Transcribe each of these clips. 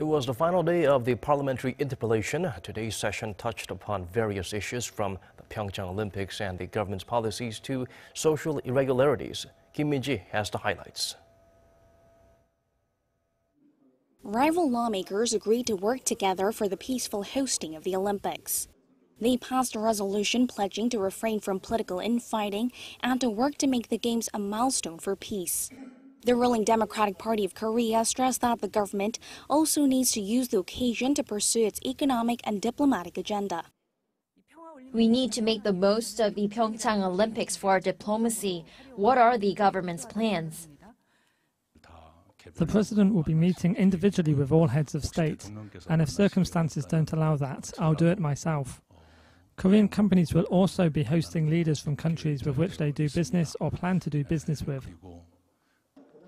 It was the final day of the parliamentary interpellation. Today's session touched upon various issues from the PyeongChang Olympics and the government's policies to social irregularities. Kim Min-ji has the highlights. Rival lawmakers agreed to work together for the peaceful hosting of the Olympics. They passed a resolution pledging to refrain from political infighting and to work to make the Games a milestone for peace. The ruling Democratic Party of Korea stressed that the government also needs to use the occasion to pursue its economic and diplomatic agenda. We need to make the most of the PyeongChang Olympics for our diplomacy. What are the government's plans? The President will be meeting individually with all heads of state, and if circumstances don't allow that, I'll do it myself. Korean companies will also be hosting leaders from countries with which they do business or plan to do business with.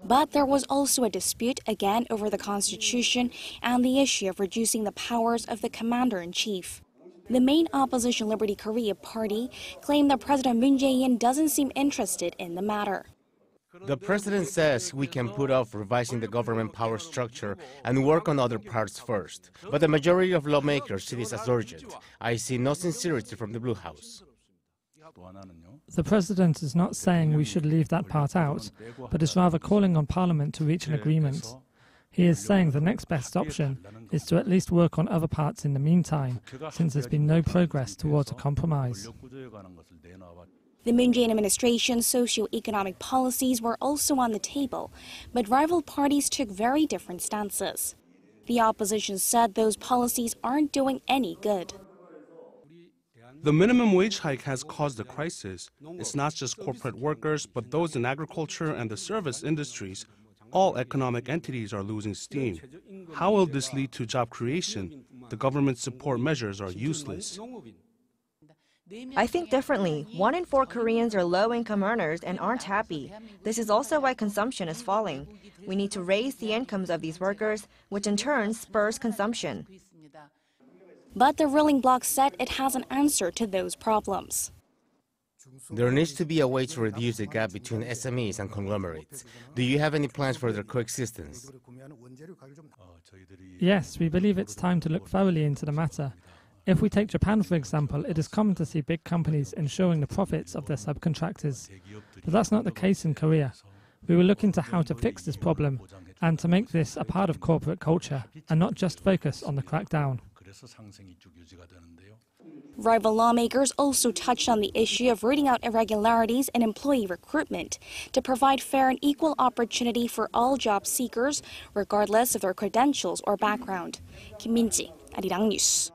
But there was also a dispute again over the constitution and the issue of reducing the powers of the commander-in-chief. The main opposition Liberty Korea party claimed that President Moon Jae-in doesn't seem interested in the matter. The president says we can put off revising the government power structure and work on other parts first. But the majority of lawmakers see this as urgent. I see no sincerity from the Blue House. The president is not saying we should leave that part out, but is rather calling on Parliament to reach an agreement. He is saying the next best option is to at least work on other parts in the meantime, since there's been no progress towards a compromise. The Moon Jae-in administration's socio-economic policies were also on the table, but rival parties took very different stances. The opposition said those policies aren't doing any good. The minimum wage hike has caused a crisis. It's not just corporate workers, but those in agriculture and the service industries. All economic entities are losing steam. How will this lead to job creation? The government's support measures are useless. I think differently. 1 in 4 Koreans are low-income earners and aren't happy. This is also why consumption is falling. We need to raise the incomes of these workers, which in turn spurs consumption. But the ruling bloc said it has an answer to those problems. There needs to be a way to reduce the gap between SMEs and conglomerates. Do you have any plans for their coexistence? Yes, we believe it's time to look thoroughly into the matter. If we take Japan, for example, it is common to see big companies ensuring the profits of their subcontractors. But that's not the case in Korea. We will look into how to fix this problem and to make this a part of corporate culture and not just focus on the crackdown. Rival lawmakers also touched on the issue of rooting out irregularities in employee recruitment to provide fair and equal opportunity for all job seekers, regardless of their credentials or background. Kim Min-ji, Arirang News.